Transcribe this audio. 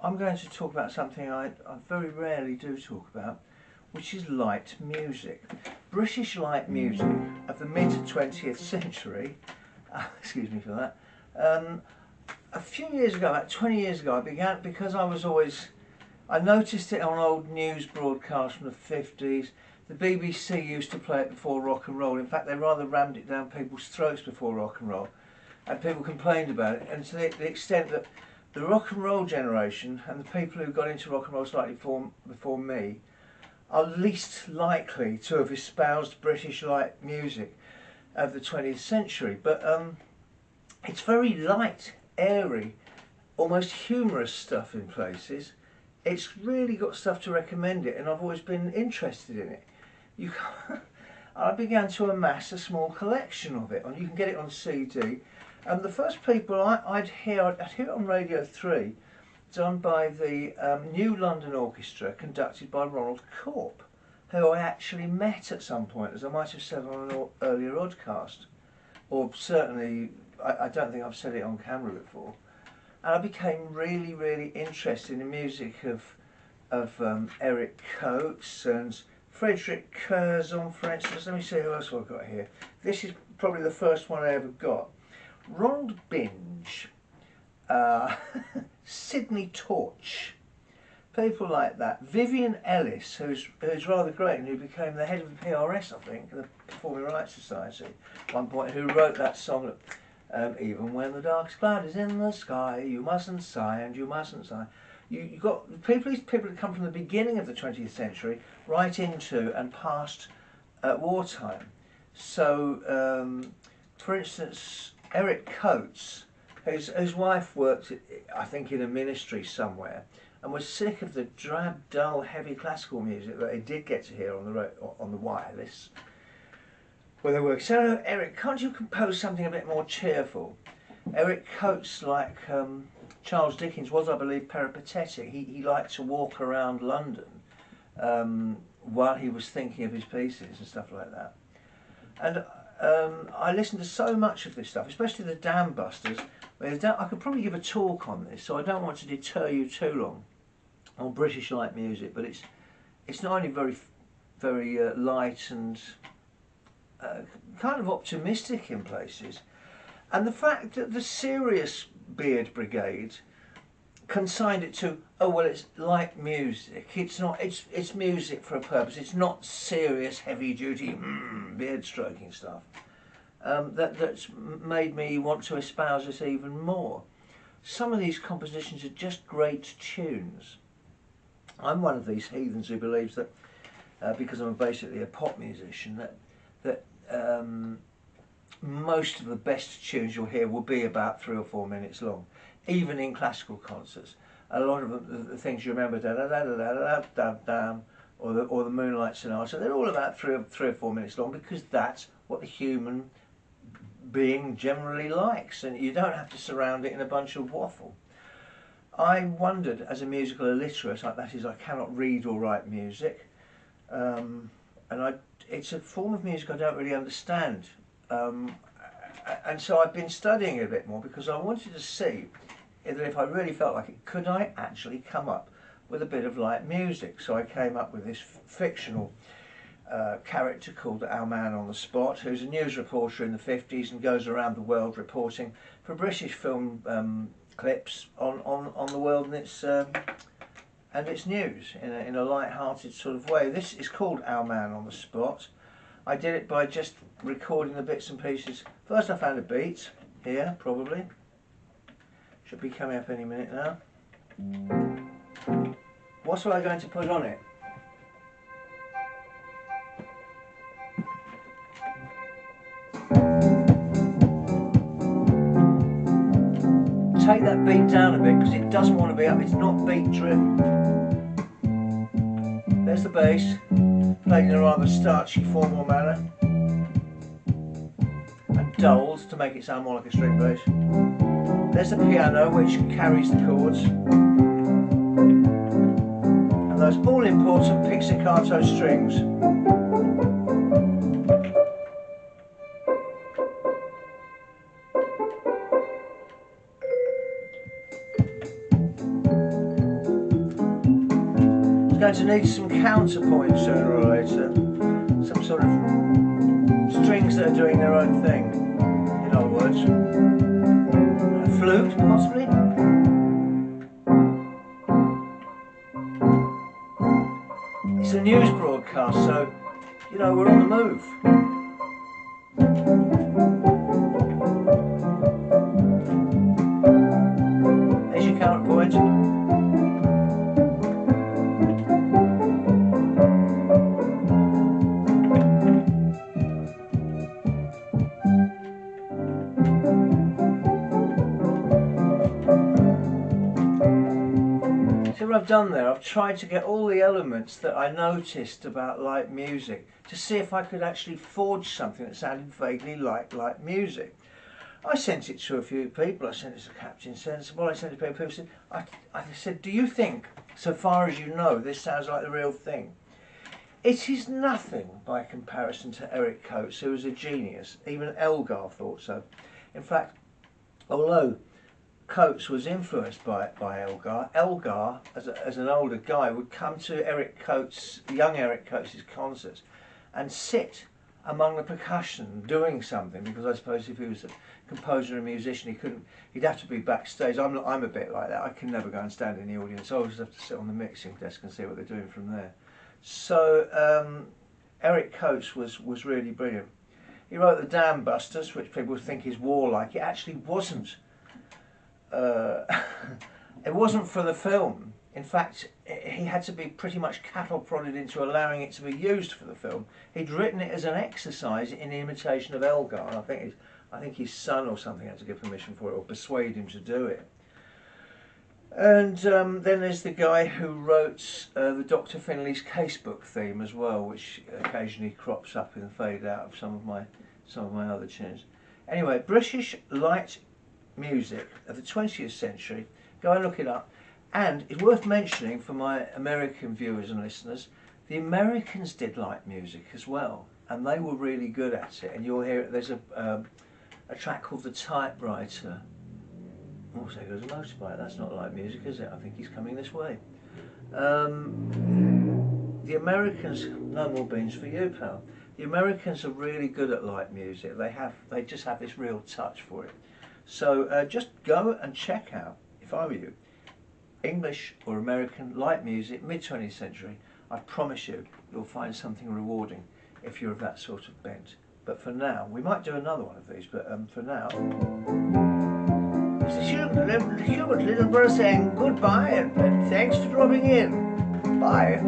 I'm going to talk about something I very rarely do talk about, which is light music. British light music of the mid-20th century, excuse me for that, a few years ago, about 20 years ago, I began, because I noticed it on old news broadcasts from the 50s. The BBC used to play it before rock and roll. In fact, they rather rammed it down people's throats before rock and roll, and people complained about it, and to the extent that the rock and roll generation and the people who got into rock and roll slightly before me are least likely to have espoused British light music of the 20th century. But it's very light, airy, almost humorous stuff in places. It's really got stuff to recommend it, and I've always been interested in it. I began to amass a small collection of it, and you can get it on CD. And the first people I'd hear it on Radio 3, done by the New London Orchestra, conducted by Ronald Corp, who I actually met at some point, as I might have said on an earlier oddcast, or certainly I don't think I've said it on camera before. And I became really, really interested in the music of Eric Coates and Frederick Curzon, for instance. Let me see who else I've got here. This is probably the first one I ever got. Ronald Binge, Sidney Torch, people like that. Vivian Ellis, who's rather great and who became the head of the PRS, I think, the Performing Rights Society, at one point, who wrote that song, even when the darkest cloud is in the sky, you mustn't sigh and you mustn't sigh. You got these people that come from the beginning of the 20th century right into and past wartime. So, for instance, Eric Coates, whose wife worked, I think, in a ministry somewhere, and was sick of the drab, dull, heavy classical music that they did get to hear on the wireless, where they were. So, Eric, can't you compose something a bit more cheerful? Eric Coates, like Charles Dickens was, I believe, peripatetic. He liked to walk around London while he was thinking of his pieces and stuff like that. And I listened to so much of this stuff, especially the Dam Busters. I could probably give a talk on this, so I don't want to deter you too long on British light music. But it's not only very light and kind of optimistic in places, and the fact that the serious Beard Brigade consigned it to, oh well, it's light music. It's not. It's music for a purpose. It's not serious, heavy-duty beard stroking stuff. That's made me want to espouse it even more. Some of these compositions are just great tunes. I'm one of these heathens who believes that because I'm basically a pop musician, that most of the best tunes you'll hear will be about 3 or 4 minutes long. Even in classical concerts, a lot of them, the things you remember, da da da da da da da, or the Moonlight Sonata, they're all about 3 or 4 minutes long, because that's what the human being generally likes, and you don't have to surround it in a bunch of waffle. I wondered, as a musical illiterate, that is, I cannot read or write music, and it's a form of music I don't really understand, and so I've been studying it a bit more, because I wanted to see that if I really felt like it, could I actually come up with a bit of light music. So I came up with this fictional character called Our Man on the Spot, who's a news reporter in the 50s and goes around the world reporting for British film clips on the world and its news in a light-hearted sort of way. This is called Our Man on the Spot. I did it by just recording the bits and pieces. First I found a beat, here probably. Should be coming up any minute now. What am I going to put on it? Take that beat down a bit, because it doesn't want to be up, it's not beat driven. There's the bass, played in a rather starchy formal manner, and dulled to make it sound more like a string bass. There's the piano, which carries the chords, and those all-important pizzicato strings. going to need some counterpoint sooner or later. Some sort of strings that are doing their own thing, in other words. A flute, possibly? It's a news broadcast, so, you know, we're on the move. There's your counterpoint. See what I've done there? I've tried to get all the elements that I noticed about light music to see if I could actually forge something that sounded vaguely like light music. I sent it to a few people. I sent it to Captain Sensible. I sent it to people who said, I said, do you think, so far as you know, this sounds like the real thing? It is nothing by comparison to Eric Coates, who was a genius. Even Elgar thought so. In fact, although Coates was influenced by Elgar, Elgar, as an older guy, would come to Eric Coates, young Eric Coates' concerts and sit among the percussion doing something, because I suppose if he was a composer and musician, he'd have to be backstage. I'm a bit like that. I can never go and stand in the audience. I always have to sit on the mixing desk and see what they're doing from there. So Eric Coates was really brilliant. He wrote the Dam Busters, which people think is warlike. It actually wasn't. It wasn't for the film. In fact, he had to be pretty much cattle prodded into allowing it to be used for the film. He'd written it as an exercise in imitation of Elgar. And I think his son or something had to give permission for it or persuade him to do it. And then there's the guy who wrote the Dr. Finley's Casebook theme as well, which occasionally crops up in the fade out of some of my other tunes. Anyway, British light music of the 20th century. Go and look it up. And it's worth mentioning for my American viewers and listeners, the Americans did light music as well, and they were really good at it. And you'll hear it. There's a track called The Typewriter. Oh, there goes a motorbike. That's not light music, is it? I think he's coming this way. The Americans, no more beans for you, pal. The Americans are really good at light music. They just have this real touch for it. So just go and check out, if I were you, English or American light music, mid-20th century. I promise you'll find something rewarding if you're of that sort of bent. But for now, we might do another one of these, but for now, it's the Hubert Littleborough saying goodbye and thanks for dropping in. Bye.